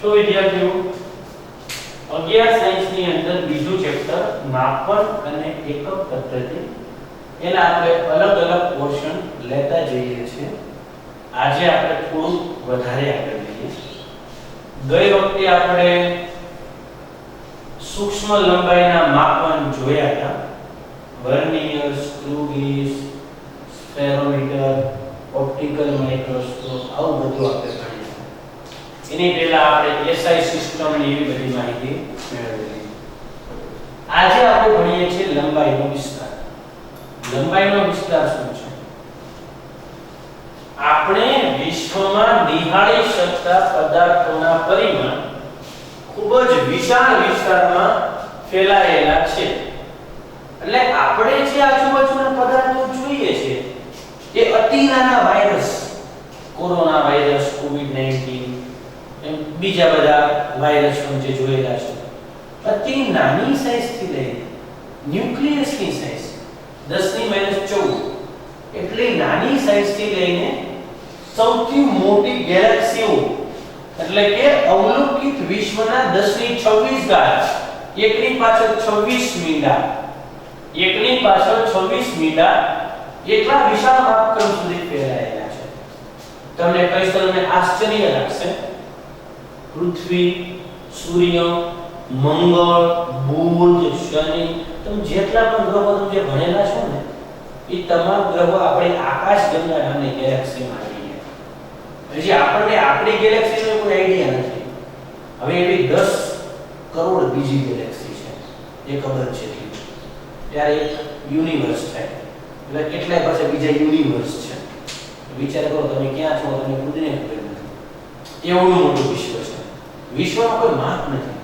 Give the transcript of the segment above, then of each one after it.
તો વિદ્યાર્થીઓ 11 સાયન્સ ની અંદર બીજું ચેપ્ટર માપન અને એકમ પદ્ધતિ એના આપણે અલગ અલગ પોર્શન લેતા જઈએ છીએ. આજે આપણે થોડું વધારે આગળ જઈએ. ગઈ વખતે આપણે સૂક્ષ્મ લંબાઈના માપન જોયા હતા. Vernier, screw gauge, spherometer, optical microscope, આવું બધું આપણે ભણ્યા. એની પહેલા આપણે એસઆઈ સિસ્ટમ ની એવી બધી માહિતી મેળવેલી. આજે આપણે ભણીએ છીએ લંબાઈનો વિસ્તાર. લંબાઈનો વિસ્તાર શું છે? આપણે વિશ્વમાં નિહાળી શકતા પદાર્થોના પરિમાણ ખૂબ જ વિશાળ વિસ્તારમાં ફેલાયેલા છે. એટલે આપણે જે આજુબાજુના પદાર્થો જોઈએ છે એ અતિ નાના વાયરસ, કોરોના વાયરસ, કોવિડ-19 એમ બીજા બધા વાયરસ પણ જે જોયેલા છે, અતિ નાની સાઈઝથી લઈને ન્યુક્લિયસની સાઈઝ 10⁻14 એટલી નાની સાઈઝથી લઈને સૌથી મોટી ગેલેક્સીઓ એટલે કે અવલોકિત વિશ્વના 10⁻26 ઘાત, એકની પાછળ 26 મીંડા, એકની પાછળ 26 મીંડા એટલા વિશાળ માપક્રમ સુધી ફેલાયેલા છે. તમને કહીશ તો તમને આશ્ચર્ય લાગશે. પૃથ્વી, સૂર્ય, મંગળ, બુધ, શનિ, તમે જેટલા પણ ગ્રહો તમે જે ભણેલા છો ને એ તમામ ગ્રહો આપણી આકાશગંગા નામની ગેલેક્સીમાં આવી ગયા. હજી આપણને આપણી ગેલેક્સીનો કોઈ આઈડિયા નથી. હવે એવી 10 કરોડ બીજી ગેલેક્સી છે એ ખબર છે. ત્યારે એક યુનિવર્સ થાય એટલે કેટલાય પાસે બીજા યુનિવર્સ છે. વિચાર કરો તમે ક્યાં છો, તમને ખુદને ખબર નથી. એવડું મોટું વિશ્વ છે. વિશ્વમાં કોઈ માપ નથી,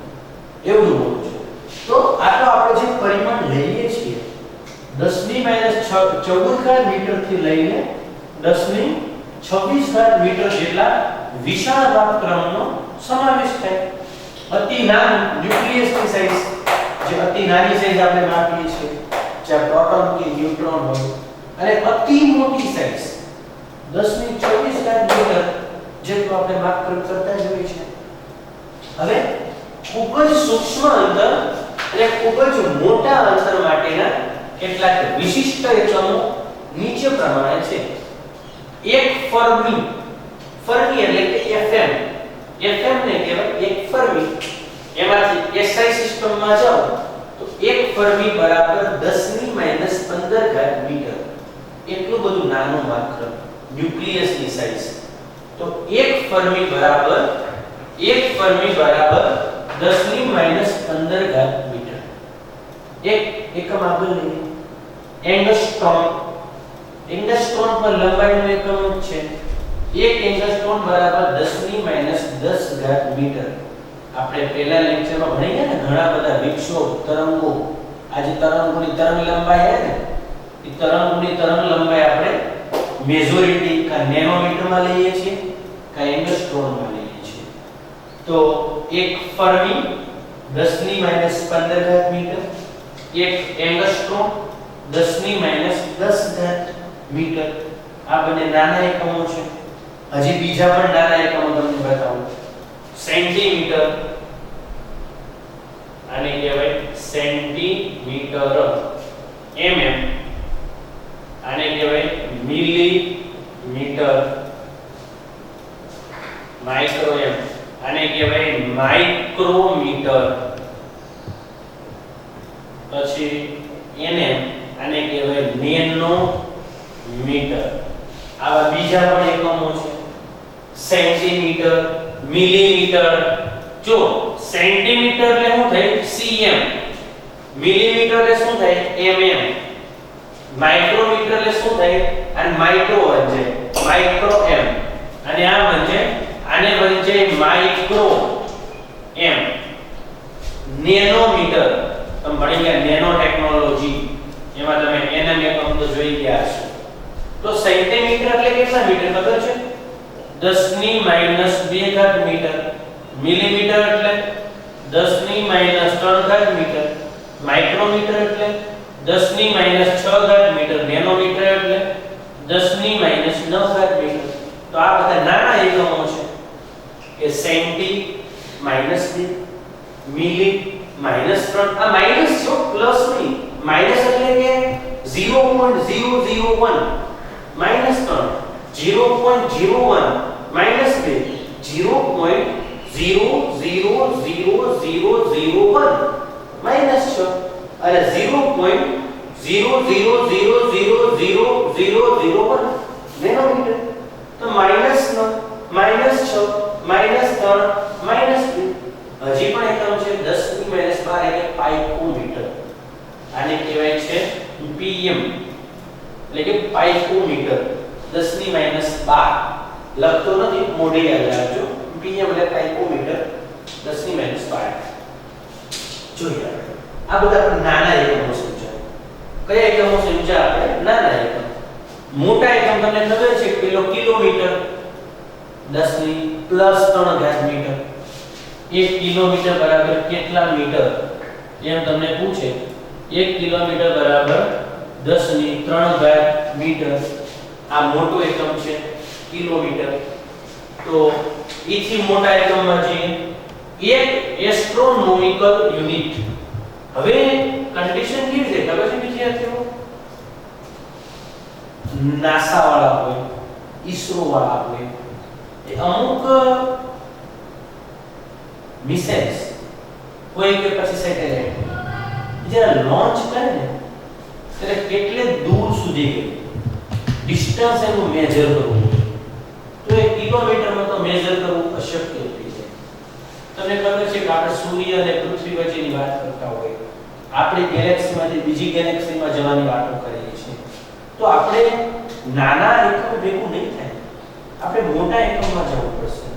એવડું મોટું છે. તો આ તો આપણે જે પરિમાણ લઈએ છીએ 10⁻14 મીટર થી લઈને 10⁻26 મીટર જેટલા વિશાળ માપક્રમનો સમાવેશ થાય. અતિ નાનું ન્યુક્લિયસની સાઈઝ, જે અતિ નાની સાઈઝ આપણે માપીએ છીએ, જ્યાં પ્રોટોન કે ન્યુટ્રોન હોય, અને અતિ મોટી સાઈઝ 10⁻24 મીટર જેટલું આપણે માપક્રમ કરતા જ હોઈએ છીએ. હવે ખૂબ જ સૂક્ષ્મ અંતર અને ખૂબ જ મોટા અંતર માટેના કેટલાક વિશિષ્ટ એકમો નીચે પ્રમાણે છે. એક ફર્મી, ફર્મી એટલે કે એફએમ, એફએમ ને કહેવાય એક ફર્મી. એમાંથી એસઆઈ સિસ્ટમમાં જાઓ તો એક ફર્મી બરાબર 10⁻15 મીટર. એટલું બધું નાનું માપક્રમ ન્યુક્લિયસની સાઈઝ. તો એક ફર્મી બરાબર 10⁻15 મીટર. એક એકમ આગળ લઈએ એંગસ્ટ્રોમ. એંગસ્ટ્રોમ પર લંબાઈનો એકમ છે. એક એંગસ્ટ્રોમ બરાબર 10⁻10 મીટર. આપણે પહેલા લેક્ચરમાં ભણી ગયા ને ઘણા બધા વિક્ષોભ, તરંગો. આજે તરંગોની તરંગ લંબાઈ હે ને, એ તરંગોની તરંગ લંબાઈ આપણે મેજોરિટી કા નેનોમીટરમાં લઈએ છીએ કા એંગસ્ટ્રોમમાં લઈએ છીએ. તો એક ફર્મી 10⁻15 મીટર, એક એંગસ્ટ્રોમ 10⁻10 મીટર. આ બંને નાના એકમો છે. હજી બીજા પણ નાના એકમો તમને બતાવું. સેન્ટીમીટર, આને કહેવાય સેન્ટીમીટર. mm, આને કહેવાય મિલીમીટર. માઇક્રો એમ, આને કહેવાય માઇક્રોમીટર. પછી nm, આને કહેવાય નેનોમીટર. આવા બીજા પણ એકમો છે. Centimetre, millimetre. જો સેન્ટીમીટર એટલે શું થાય? cm. મિલીમીટર એટલે શું થાય? mm. માઇક્રોમીટર એટલે શું થાય? અને માઇક્રો વચ્ચે માઇક્રો m. અને આ વચ્ચે આને વચ્ચે માઇક્રો m. નેનોમીટર તમે ભણી ગયા નેનો ટેકનોલોજી, એમાં તમે nm એકમ તો જોઈ ગયા હશો. તો સેન્ટીમીટર એટલે કેટલા મીટર ખબર છે? 10⁻2 મીટર. મિલીમીટર એટલે 10⁻3 મીટર. માઇક્રોમીટર એટલે 10⁻6 મીટર. નેનોમીટર એટલે 10⁻9 મીટર. તો આ બધા નાના એકમો છે કે સેન્ટી, -2 મિલી -3 આ માઈનસ છો પ્લસ નહીં માઈનસ એટલે કે 0.001 -3 0.01 -2 0.00001 માઈનસ છો અને 0.0000001 નેનોમીટર તો -9 -6 -3 -2 હજી પણ એકમ છે 10 ની -12 એટલે પાઇકોમીટર આને કહેવાય છે પીએમ એટલે કે પાઇકોમીટર 10 ની -12 લખતો નથી મોઢે યાદ રાખજો પીએમ એટલે પાઇકોમીટર 10 ની -12 જોઈએ આ બધા આપણે નાના એકમો સમજાય કયા એકમો સમજાય આપણે નાના એકમ મોટા એકમ તમને ખબર છે કિલોમીટર 10 ની +3 ઘાત મીટર 1 કિલોમીટર બરાબર કેટલા મીટર એમ તમને પૂછે 1 કિલોમીટર બરાબર 10 ની 3 ઘાત મીટર આ મોટો એકમ છે કિલોમીટર તો એથી મોટા એકમમાં જઈએ 1 એસ્ટ્રોનોમિકલ યુનિટ હવે કન્ડિશન કેવી છે ખબર છે વિદ્યાર્થીઓ નાસા વાળા હોય ઈસરો વાળા હોય એ અમુક મિસાઇલ્સ કોઈ કે પછી સેટેલાઇટ જ્યારે લોન્ચ કરે ને ત્યારે કેટલે દૂર સુધી ગઈ ડિસ્ટન્સ એનું મેજર કરવું તો એ કિલોમીટરમાં તો મેજર કરવું અશક્ય થઈ જાય તમને ખબર છે કે આપણે સૂર્ય અને પૃથ્વી વચ્ચેની વાત કરતા હોય આપણી ગેલેક્સીમાંથી બીજી ગેલેક્સીમાં જવાની વાતો કરીએ છીએ તો આપણે નાના એકમ ભેગું નહીં થાય આપણે મોટા એકમમાં જવું પડશે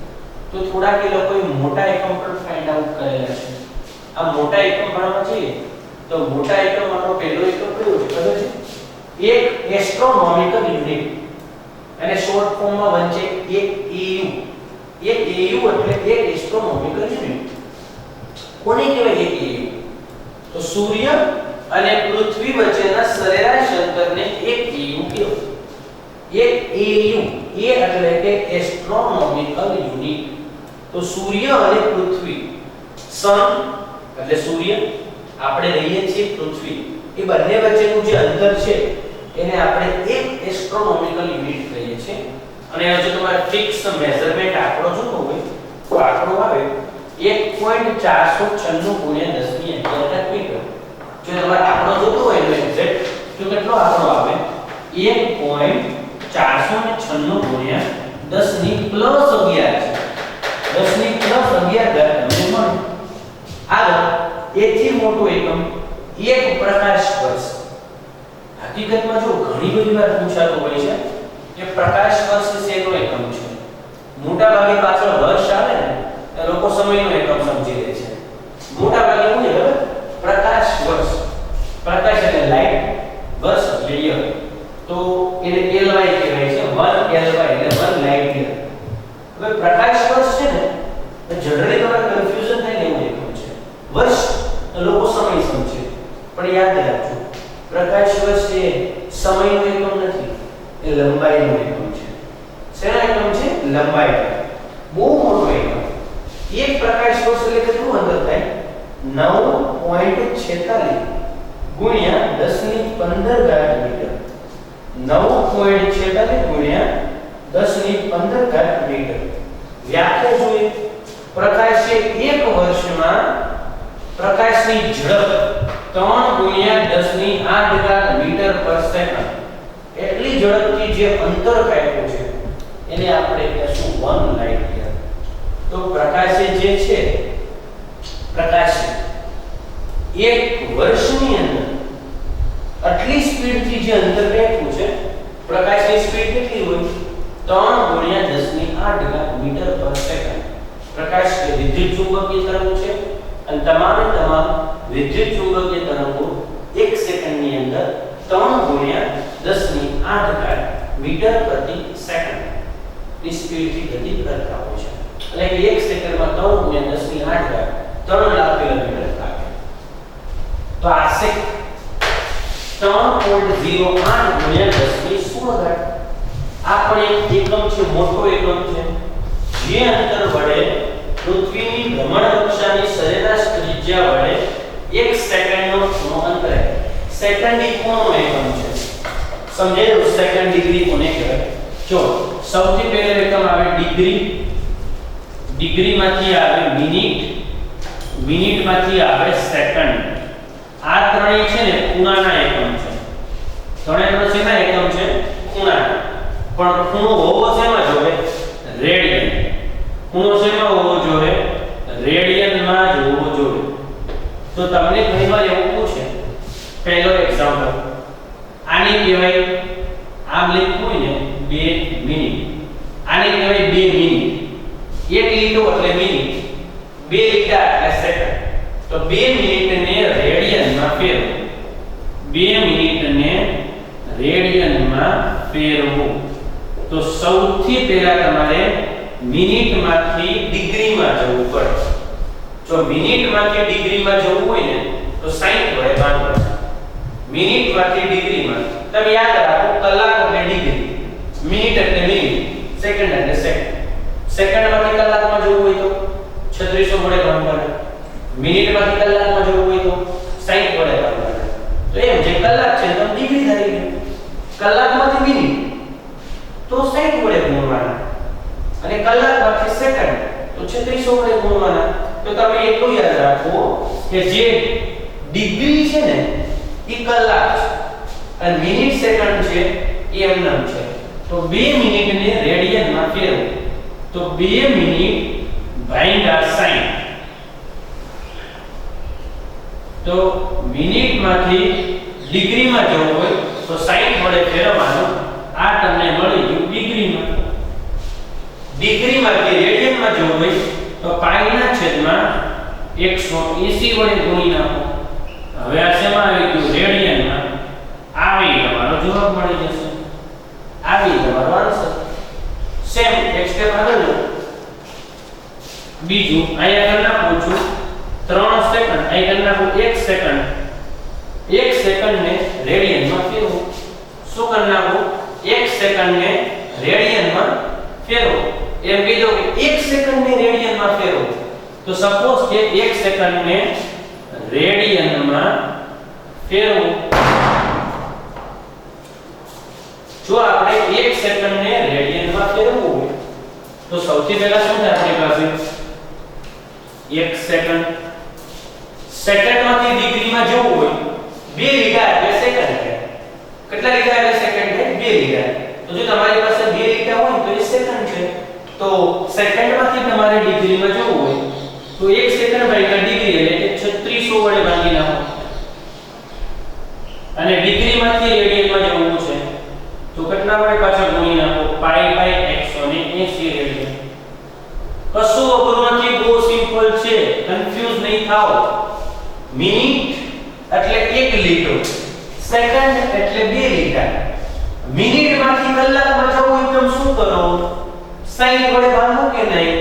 તો થોડાક એ લોકોએ મોટા એકમ પર ફાઇન્ડ આઉટ કરેલા છે આ મોટા એકમ ભણવા જઈએ તો મોટા એકમમાંનો પહેલો એકમ કયો છે ખબર છે એક એસ્ટ્રોનોમિકલ યુનિટ અને શોર્ટ ફોર્મમાં વંચે એક AU એટલે એક એસ્ટ્રોનોમિકલ યુનિટ કોને કહેવાય એક AU તો સૂર્ય અને પૃથ્વી વચ્ચેના સરેરાશ અંતરને એક AU કહેવાય એક AU એટલે કે એસ્ટ્રોનોમિકલ યુનિટ તો સૂર્ય અને પૃથ્વી સન એટલે સૂર્ય આપણે રહીએ છીએ પૃથ્વી એ બંને વચ્ચેનું જે અંતર છે એને આપણે એક એસ્ટ્રોનોમિકલ યુનિટ કહીએ છીએ અને જો તમારે ફિક્સ મેઝરમેન્ટ આંકડો જોતો હોય તો આંકડો આવે 1.496 * 10 ની 11 મીટર જો તમારે આંકડો જોતો હોય તો એક્ઝેક્ટ તો કેટલો આંકડો આવે 1.496 * 10 ની +11 છે 10 ની +11 ઘાત તમને મળે આગળ એથી મોટો એકમ એક પ્રકાશ વર્ષ હકીકતમાં જો ઘણી બધી વાર પૂછાતો હોય છે કે પ્રકાશ વર્ષ શેનો એકમ છે મોટા ભાગે પાછળ વર્ષ આવે ને એ લોકો સમયનો એકમ સમજી લે છે મોટા ભાગે શું છે પ્રકાશ વર્ષ પ્રકાશ એટલે લાઈટ વર્ષ એટલે યર તો એને LY કહેવાય છે 1 LY એટલે 1 લાઈટ યર હવે પ્રકાશ વર્ષ છે ને તો જનરલી તમારે કન્ફ્યુઝન થાય ને એવું એકમ છે વર્ષ લોકો સમય સમજે પણ યાદ રાખજો પ્રકાશ વર્ષ એ સમયનો એકમ નથી એ લંબાઈનો એકમ છે શેનો એકમ છે લંબાઈ બહુ મોટો એકમ એક પ્રકાશ વર્ષ એટલે કેટલું અંતર થાય 9.46 ગુણ્યા 10 ની 15 ઘાત મીટર 9.46 ગુણ્યા 10 ની 15 ઘાત મીટર વ્યાખ્યા જોઈએ પ્રકાશ એ એક વર્ષમાં પ્રકાશની ઝડપ 3 ગુણ્યા 10 ની 8 ઘાત મીટર પર સેકન્ડ એટલી ઝડપથી જે અંતર કાપ્યું છે એને આપણે કહીશું 1 લાઇટ યર તો પ્રકાશે જે છે પ્રકાશ એક વર્ષની અંદર આટલી સ્પીડથી જે અંતર કાપ્યું છે પ્રકાશની સ્પીડ કેટલી હોય 3 ગુણ્યા 10 ની 8 ઘાત મીટર પર સેકન્ડ પ્રકાશ એ વિદ્યુત ચુંબકીય તરંગ છે અને તમામ વિદ્યુત ચુંબકીય તરંગો 1 સેકન્ડની અંદર 3 ગુણ્યા 10 ની 8 ઘાત મીટર પ્રતિ સેકન્ડ ની સ્પીડથી ગતિ કરતા હોય છે એટલે કે 1 સેકન્ડમાં 3 ગુણ્યા 10 ની 8 ઘાત 3 લાખ કિલોમીટર થાય તો આશરે 3.08 ગુણ્યા 10 ની 16 ઘાત આ પણ એક એકમ છે મોટો એકમ છે જે અંતર વડે પૃથ્વીની ભ્રમણ સમજાયું સેકન્ડ ડિગ્રી કોને કહેવાય? જો સૌથી પહેલો એકમ આવે ડિગ્રી, ડિગ્રીમાંથી આવે મિનિટ, મિનિટમાંથી આવે સેકન્ડ. આ ત્રણેય છે ને ખૂણાના એકમ છે. ત્રણેયનો શેના એકમ છે? ખૂણાના. પણ ખૂણો હોવો શેમાં જોવે? રેડિયન. ખૂણો શેમાં હોવો જોઈએ? રેડિયનમાં જ હોવો જોઈએ. તો તમને ઘણીવાર એવું પૂછે, પહેલો એક્ઝામ્પલ આને કહેવાય, આમ લખ્યું હોય ને 2 મિનિટ, આને કહેવાય 2 મિનિટ. એક લીટો એટલે મિનિટ, 2 લીટા એટલે સેકન્ડ. તો 2 મિનિટને રેડિયનમાં ફેરવો, 2 મિનિટને રેડિયનમાં ફેરવો. તો સૌથી પહેલા તમારે મિનિટમાંથી ડિગ્રીમાં જવું પડે. જો મિનિટમાંથી ડિગ્રીમાં જવું હોય ને તો 60 વડે ભાગો. મિનિટમાંથી ડિગ્રીમાં તમે યાદ રાખો, કલાક એટલે ડિગ્રી, મિનિટ એટલે મિનિટ, સેકન્ડ એટલે સેકન્ડ. સેકન્ડમાંથી કલાકમાં જવું હોય તો 3600 વડે ભાગવાના. મિનિટમાંથી કલાકમાં જવું હોય તો 60 વડે ભાગવાના. તો એમ જે કલાક છે તો ડિગ્રી થઈ ગઈ. કલાકમાંથી મિનિટ તો 60 વડે ગુણવાના અને કલાકમાંથી સેકન્ડ તો 3600 વડે ગુણવાના. તો તમે એટલું યાદ રાખો કે જે ડિગ્રી છે ને એ કલાક છે અને મિનિટ સેકન્ડ છે એ એમનામ છે. તો 2 મિનિટને રેડિયનમાં ફેરવો. તો 2 મિનિટ ભાગ્યા 60. તો મિનિટમાંથી ડિગ્રીમાં જવું હોય તો 60 વડે ફેરવવાનું. આ તમને મળી ગયું ડિગ્રીમાં. ડિગ્રીમાંથી રેડિયનમાં જવું હોય તો પાઈના છેદમાં 180 વડે ગુણી નાખો. હવે આ શેમાં આવી ગયું? રેડિયનમાં. આવી તમારો જવાબ મળી જશે, આવી તમારો આન્સર. સેમ એક સ્ટેપ આગળ લો. બીજું અહીંયા કરી નાખું છું 3 સેકન્ડ, અહીંયા કરી નાખું 1 સેકન્ડ. 1 સેકન્ડને રેડિયનમાં ફેરવો. શું કરી નાખું? 1 સેકન્ડને રેડિયનમાં ફેરવો. એમ કીધો કે 1 સેકન્ડને રેડિયનમાં ફેરવો. તો સપોઝ કે 1 સેકન્ડને રેડિયનમાં ફેરવો. જો આપણે 1 સેકન્ડને રેડિયનમાં ફેરવવું હોય તો સૌથી પહેલા શું થાય આપણી પાસે? 1 સેકન્ડ. સેકન્ડમાંથી ડિગ્રીમાં જવું હોય 2 લીટા એટલે સેકન્ડ છે. કેટલા લીટા એટલે સેકન્ડ છે? 2 લીટા. તો જો તમારી પાસે 2 લીટા હોય તો એ સેકન્ડ છે. તો સેકન્ડમાંથી તમારે ડિગ્રીમાં જવું હોય તો 1 સેકન્ડ ભાગ્યા ડિગ્રી એટલે 3600 વડે ભાગી નાખો. અને ડિગ્રીમાંથી રેડિયનમાં જવું છે તો કેટલા વડે પાછળ ગુણી નાખો? π/180 રેડિયન. કશું અઘરું નથી, બહુ સિમ્પલ છે, કન્ફ્યુઝ નહીં થાઓ. મિનિટ એટલે 1 લીટો, સેકન્ડ એટલે 2 લીટા. મિનિટમાંથી કલાકમાં જવું હોય તો શું કરો? 60 વડે ભાગો કે નહીં?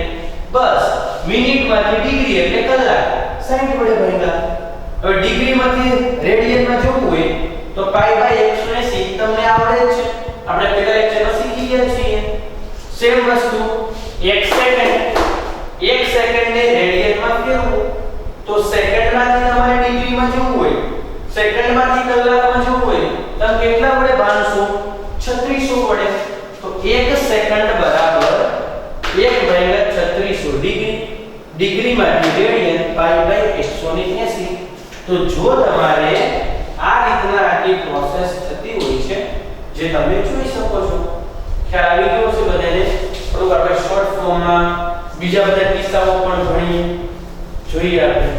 બસ મિનિટમાંથી ડિગ્રી એટલે કલાક, 60 વડે ભાગ્યા. હવે ડિગ્રીમાંથી રેડિયનમાં જવું હોય તો π/180 તમને આવડે જ છે, આપણે પહેલા લેક્ચરમાં શીખી ગયા છીએ. સેમ વસ્તુ 1 સેકન્ડને રેડિયનમાં ફેરવો. તો સેકન્ડમાંથી તમારે ડિગ્રીમાં જવું હોય, સેકન્ડમાંથી કલાકમાં જવું હોય તો કેટલા વડે ભાગશો? 3600 વડે. તો 1 સેકન્ડ બરાબર 1/3600 ડિગ્રી. ડિગ્રીમાંથી રેડિયન π/180. તો જો તમારે આ રીતના આખી પ્રોસેસ થતી હોય છે જે તમે જોઈ શકો છો. ખ્યાલ આવી ગયો છે બધાને? થોડુંક આપણે શોર્ટ ફોર્મમાં બીજા બધા કિસ્સાઓ પણ ભણીએ, જોઈએ આપણે.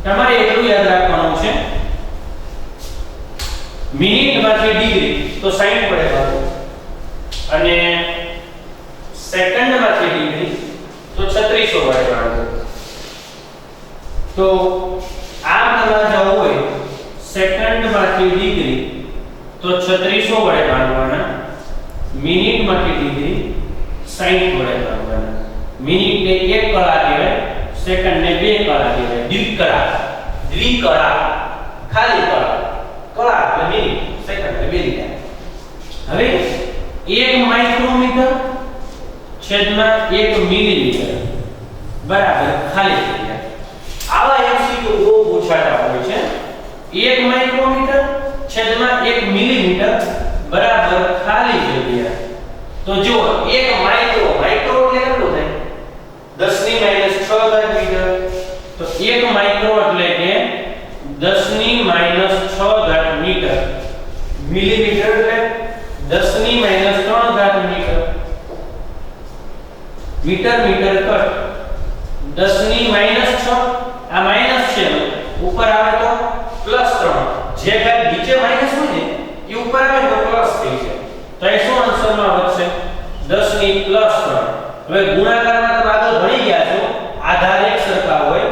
તમારે એટલું યાદ રાખવાનું છે, મિનિટમાંથી ડિગ્રી તો 60 વડે ભાગો અને સેકન્ડમાંથી ડિગ્રી તો 3600 વડે ભાગો. તો આમ તમારે જવું હોય સેકન્ડમાંથી ડિગ્રી તો 3600 વડે ભાગવાના, મિનિટમાંથી ડિગ્રી 60 વડે ભાગવાના. મિનિટને 1 કળા કહેવાય, સેકન્ડને 2 કળા કહેવાય. દ્વિકળા ખાલી કળા, કળા એટલે મિનિટ, સેકન્ડ એટલે 2 લીટા. હવે 1 માઇક્રોમીટર છેદમાં 1 મિલીમીટર બરાબર ખાલી જગ્યા. આવા એમસીક્યુ બહુ પૂછાતા હોય છે. 1 માઇક્રોમીટર છેદમાં 1 મિલીમીટર બરાબર ખાલી જગ્યા. તો જો 1 માઇક્રો એટલે કેટલું થાય? 10 ની -6 ઘાત મીટર. તો 1 માઇક્રો એટલે કે 10 ની -6 ઘાત મીટર. મિલીમીટર એટલે 10 ની -3 ઘાત મીટર. મીટર કટ 10 ની -6. આ માઈનસ છે, ઉપર આવે તો +3. જે ઘાત નીચે માઈનસ હોય ને એ ઉપર આવે તો પ્લસ થઈ જાય. તો એ શું આન્સરમાં વધશે? 10 ની +3. હવે ગુણાકારમાં તમે આગળ ભણી ગયા છો, આધાર એક સરખા હોય,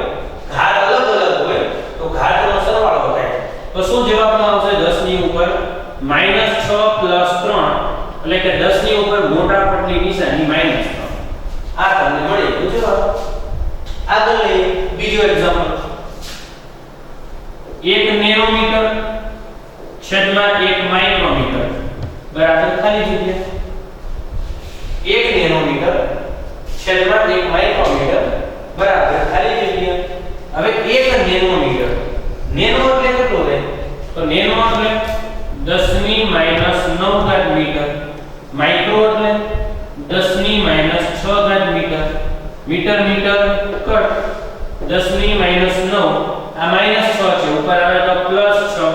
ઘાત અલગ હોય તો ઘાતનો સરવાળો થાય. તો શું જવાબમાં આવશે? 10 ની ઉપર -6 + 3 એટલે કે 10 ની ઉપર મોટા પદની નિશાની -3. આ તમને મળી ગયું જવાબ. આગળ લઈએ બીજો એક્ઝામ્પલ. 1 નેનોમીટર છેદમાં 1 માઇક્રોમીટર બરાબર ખાલી જગ્યા. 1 નેનોમીટર છેદમાં 1 માઇક્રોમીટર બરાબર ખાલી જગ્યા. હવે 1 નેનોમીટર, નેનો એટલે કેટલું રહે? તો નેનો એટલે 10 ની -9 ઘાત મીટર. માઇક્રો એટલે 10 ની -6 ઘાત મીટર. મીટર કટ 10 ની -9. આ -6 છે, ઉપર આવે તો +6.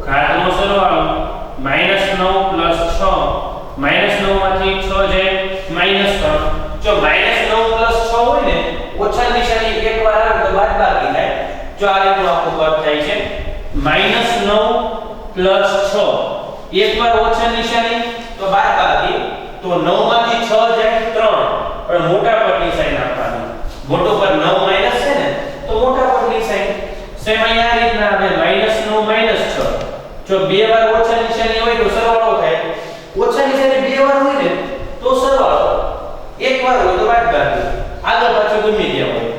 ઘાતનો સરવાળો -9 + 6. -9 માંથી 6 જાય -3. જો -9 + 6 હોય ને, ઓછા નિશાની એકવાર આવે તો બાદબાકી થાય. જો આ રીતનું આખું પદ થાય છે. -9 + 6. એકવાર ઓછા નિશાની તો બાદબાકી. તો 9 માંથી 6 જાય 3. પણ મોટા પદની સાઈન આપવાની. મોટો પદ 9 માઈનસ છે ને, તો મોટા પદની સાઈન. સેમ અહીંયા આ રીતના આવે -9 - 6. જો બે વાર ઓછા નિશાની હોય તો સરવાળો થાય. ઓછા નિશાની બે વાર હોય ને તો સરવાળો. એક વાર હોય તો બાદબાકી. આગળ પાછળ ગમે ત્યાં હોય.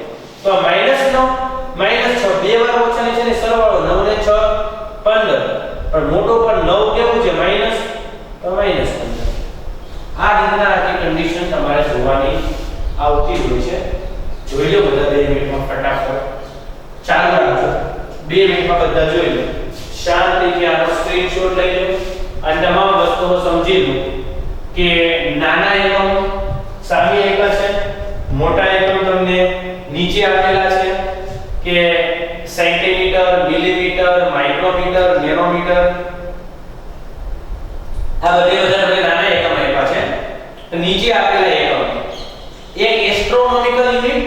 તો -9 - 6 બે વાર ઓછા નિશાની સરવાળો 9 ને 6 15. પણ મોટો પદ 9 કેવું છે? માઈનસ, તો -15. આ રીતના આખી કન્ડિશન તમારે જોવાની આવતી હોય છે. જોઈ લો બધા 2 મિનિટમાં ફટાફટ. ચાલુ રાખજો, 2 મિનિટમાં બધા જોઈ લો. શાંતિથી આનો સ્ક્રીનશોટ લઈ લો અને તમામ વસ્તુઓ સમજી લો કે નાના એકમ સામે આપ્યા છે, મોટા એકમ તમને નીચે આપેલા છે કે સેન્ટીમીટર, મિલીમીટર, માઇક્રોમીટર, નેનોમીટર. આ બધા નાના એકમ આપ્યા છે. તો નીચે આપેલા એકમ, એક એસ્ટ્રોનોમિકલ યુનિટ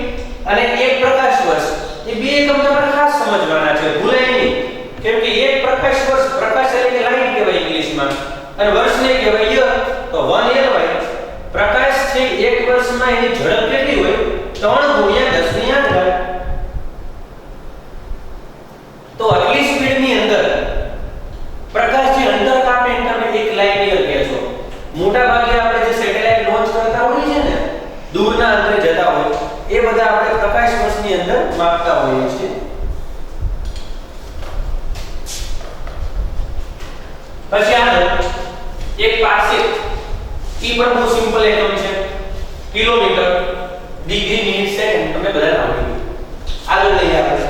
અને એક પ્રકાશ વર્ષ. એ બે એકમ તમારે ખાસ સમજવાના છે, ભૂલાય નહીં. કેમ કે એક પ્રકાશ વર્ષ, પ્રકાશ એટલે કે લાઈટ કહેવાય ઇંગ્લિશમાં, અને વર્ષને કહેવાય યર. તો 1 યર હોય. પ્રકાશ છે એક વર્ષમાં એની ઝડપ કેટલી હોય? 3 × 10⁸. તો આટલી સ્પીડની અંદર પ્રકાશ જે અંતર કાપે એને તમે 1 લાઈટ યર કહે છો. મોટા ભાગે આપણે જે સેટેલાઇટ લોન્ચ કરતા હોઈએ છે ને, દૂરના અંતરે જતા હોય, એ બધા આપણે પ્રકાશ વર્ષની અંદર માપતા હોઈએ છીએ. પછી આગળ એક પાર્સેક, ઈ પણ બહુ સિમ્પલ એકમ છે. કિલોમીટર, ડિગ્રી, મિનિટ, સેકન્ડ તમે બધા આવડી ગયું. આગળ લઈએ આપણે.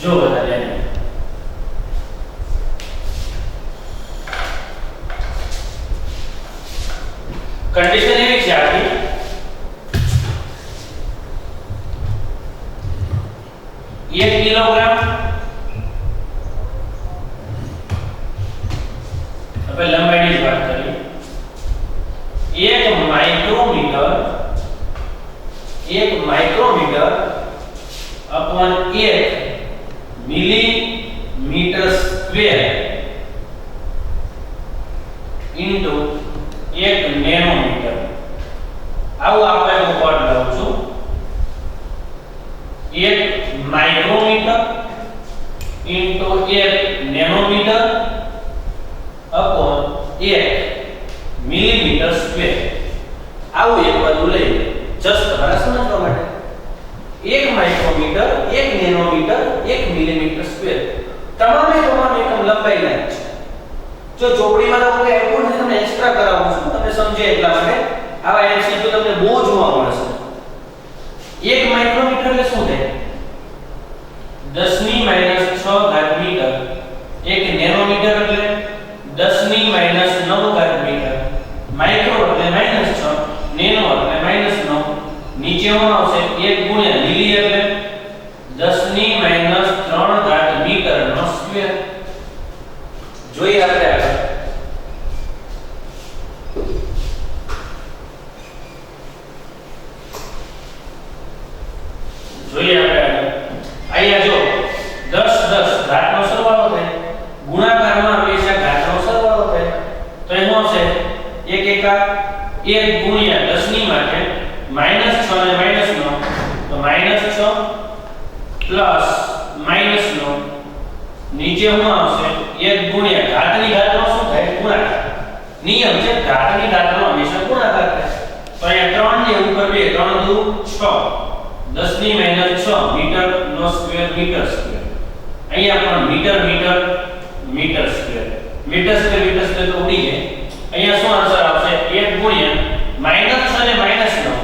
જો બધા ધ્યાન कंडीशन એવી છે આપણી 1 કિલોગ્રામ આપણે લંબાઈની વાત કરીએ 1 micrometre upon 1 millimetre square into 1 nanometre આવું આપણે હું પદ લઉં છું 1 micrometre into 1 nanometre upon 1 millimetre square. આવું એક બાજુ લઈ લે જસ્ટ તમારે સમજવા માટે. 1 માઇક્રોમીટર, 1 નેનોમીટર, 1 મિલીમીટર સ્ક્વેર તમામ એકમ લંબાઈના છે. જો ચોપડીમાં તમને આપ્યું ને તમને એક્સ્ટ્રા કરાવું છું તમે સમજે એટલા માટે. આવા એમસીક્યુ તમને બહુ જોવા મળશે. 1 માઇક્રોમીટર એટલે શું થાય? 10 ની -6 ઘાત મીટર. 1 નેનોમીટર એટલે 10 ની -9 ઘાત મીટર. માઇક્રો એટલે -6, નેનો એટલે -9. નીચે શું આવશે? 1 ગુણ્યા મિલી એટલે 10 ની -3 ઘાત મીટર નો સ્ક્વેર. જોઈએ આપણે આગળ. જોઈએ આપણે આગળ. અહીંયા જો 10 10 ઘાતનો સરવાળો થાય. ગુણાકારમાં હંમેશા ઘાતનો સરવાળો થાય. તો એ શું હશે? 1 એકા 1 ગુણ્યા 10 ની માટે -6 ને -9 તો -6 પ્લસ -9 નીચે શું આવશે? 1 ગુણ્યા ઘાતની ઘાતનો શું થાય? ગુણાકાર. નિયમ છે ઘાતની ઘાતનો હંમેશા ગુણાકાર થાય. તો અહીંયા 3 ને ઉપર 2 3 દુ 6 10 ની -6 મીટર નો સ્ક્વેર મીટર સ્ક્વેર. અહીંયા પણ metre metre metre square. Metre square તો ઉડી જાય. અહીંયા શું આન્સર આવશે? 1 ગુણ્યા -6 ને -9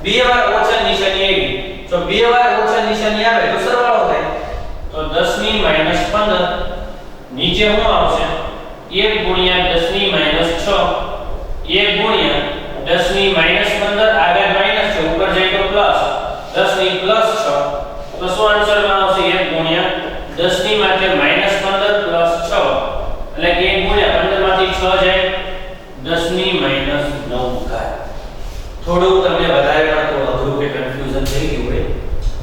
બે વાર ઓછા નિશાની આવી. જો બે વાર ઓછા નિશાની આવે તો સરવાળો થાય. તો 10 ની -15 નીચે શું આવશે? 1 ગુણ્યા 10 ની -6 1 ગુણ્યા 10 ની -15 આગળ માઈનસ છે ઉપર જાય તો પ્લસ 10 ની +6 તો શું આન્સર માં આવશે? 1 ગુણ્યા 10 ની માટે -15 + 6 એટલે કે 1 ગુણ્યા 15 માંથી 6 જાય 10 ની -9 ઘાત. થોડું તમને વધારે પડતું અઘરું કે કન્ફ્યુઝન થઈ ગયું હોય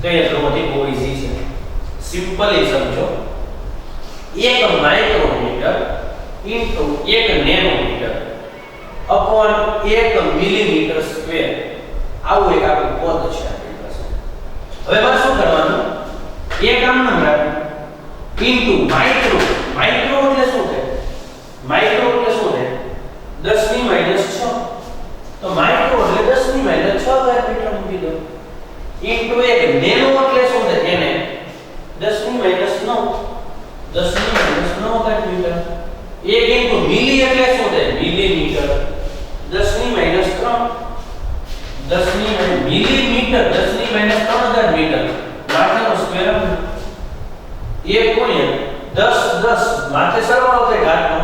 તો એ એટલું બહુ ઈઝી છે. સિમ્પલી સમજો. 1 micrometre into 1 nanometre upon 1 millimetre square આવું એક આપણું પદ છે આપણી પાસે. હવે મારે શું કરવાનું? એક આમ નામ રાખવું ઇન્ટુ માઇક્રો. માઇક્રો એટલે શું થાય? માઇક્રો એટલે શું થાય? 10 ની -6 તો માઇક્રો એટલે 10 ની -6 ઘાત મીટર મૂકી દો. ઇન્ટુ 1 નેનો એટલે શું થાય? એને 10 ની -9 10 ની -9 ઘાત મીટર. 1 ઇન્ટુ મિલી એટલે શું થાય? મિલીમીટર 10 ની -3 10 ની મિલીમીટર 10 ની -3 ઘાત મીટર માથેનો સ્ક્વેર. 1 ગુણ્યા 10 10 માથે સરવાળો થાય ઘાતનો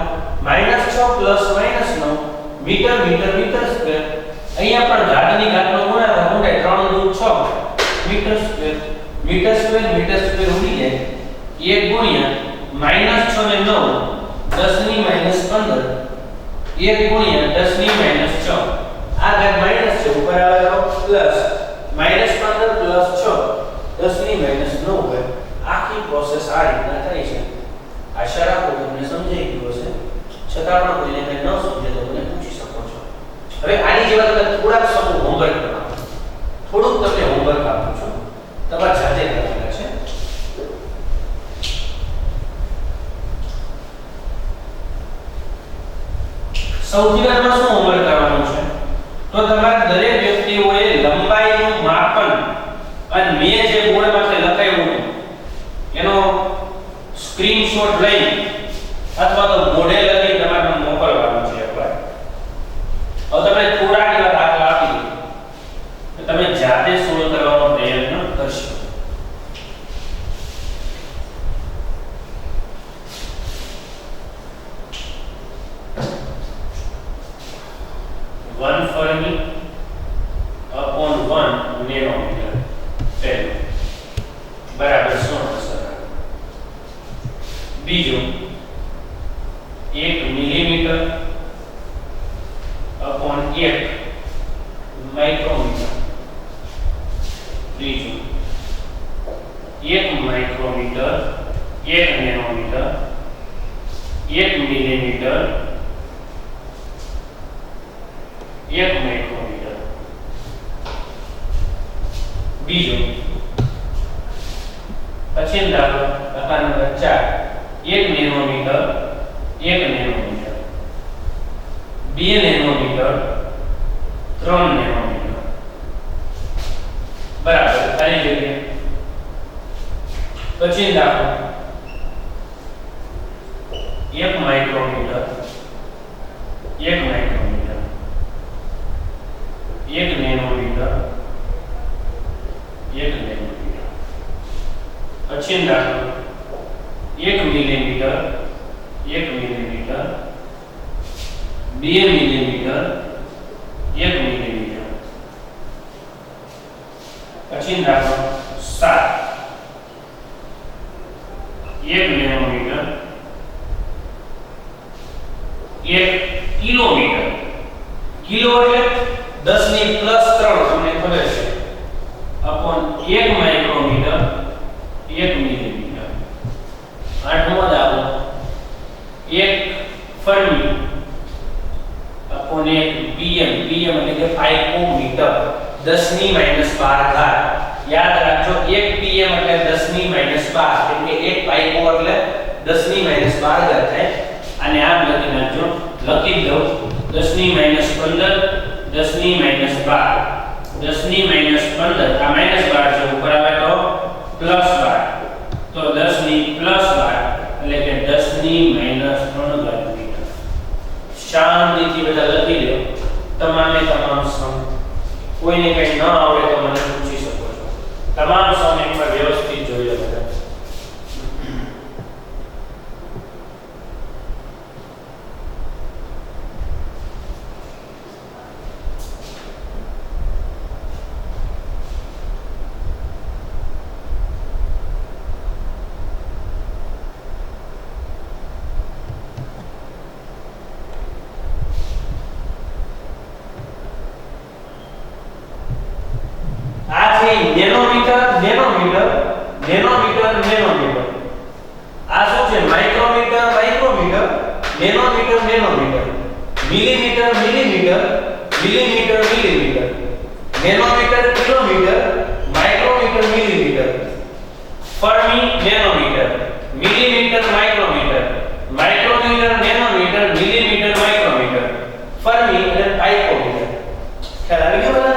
-6 + -9 મીટર મીટર મીટર સ્ક્વેર. અહીંયા પણ ઘાતની ઘાતનો ગુણાકાર થાય 3 દુ 6 મીટર સ્ક્વેર. મીટર સ્ક્વેર ઉડી જાય. 1 ગુણ્યા -6 ને 9 10 ની -15 1 ગુણ્યા 10 ની -6 આ ઘાત માઈનસ છે ઉપર આવે તો પ્લસ -15 + 6 10 ની -9 ઘાત. આખી પ્રોસેસ આ રીતના થાય છે. આશા રાખું તમને સમજાઈ ગયું હશે. છતાં પણ કોઈને કંઈ ન સમજે તો મને પૂછી શકો છો. હવે આની જેવા તમે થોડાક સમૂહ હોમવર્ક કરવાનું. થોડુંક તમને હોમવર્ક આપું છું. તમારે જાતે કરવાના છે. સૌથી પહેલા શું હોમવર્ક કરવાનું છે? તો તમારા દરેક વ્યક્તિઓએ લંબાઈનું માપન અને મેં જે બોર્ડમાં લખાવ્યું એનો સ્ક્રીનશોટ લઈ અથવા તો મોડેલ લઈ તમારે મોકલવાનું છે. હવે તમે થોડા એવા દાખલા આપી દો તમે જાતે સોલ્વ કરવાનો પ્રયત્ન કરશો. One Fermi upon 1 nanometer પહેલું બરાબર શું થશે? બીજું 1 મિલીમીટર upon 1 માઇક્રોમીટર. ત્રીજું 1 માઇક્રોમીટર 1 નેનોમીટર 1 મિલીમીટર 1 માઇક્રોમીટર. બીજું પછી દાખલો દાખલા number 4 1 nanometre 1 nanometre. 2 nanometre 3 nanometre બરાબર ખાલી જગ્યા પછી દાખલો 1 માઇક્રોમીટર 1 માઇક્રોમીટર 1 નેનોમીટર 1 નેનોમીટર પછી દાખલો 1 મિલીમીટર 1 મિલીમીટર 2 મિલીમીટર 1 મિલીમીટર પછી દાખલો 7 1 નેનોમીટર 1 કિલોમીટર કિલો એટલે 10 ની પ્લસ 3 તમને ખબર છે અપોન 1 માઇક્રોમીટર 1 મિલીમીટર આઠમો દાખલો 1 ફર્મી અપોન 1 pm pm એટલે કે પાઇકોમીટર 10 ની -12 ઘાત યાદ રાખજો 1 pm એટલે 10 ની -12 એટલે 1 પાઇકો એટલે 10 ની -12 ઘાત થાય અને આમ લખી નાખજો લખી દો 10 ની -15 10 ની -12 10 ની -15 આ -12 છે ઉપર આવે તો +12 તો 10 ની +12 એટલે કે 10 ની -3 ઘાત મીટર શાંતિથી બધા લખી દો તમામે તમામ સમ કોઈને કઈ ન આવડે તો મને પૂછી શકો છો તમામ સમ એકવાર વ્યવસ્થિત જોઈ લો બધા નેનોમીટર નેનોમીટર નેનોમીટર નેનોમીટર આ શું છે micrometre micrometre nanometre nanometre millimetre millimetre millimetre millimetre nanometre kilometre micrometre millimetre fermi nanometre millimetre micrometre micrometre nanometre millimetre micrometre fermi અને પાઇકોમીટર ખ્યાલ આવી ગયો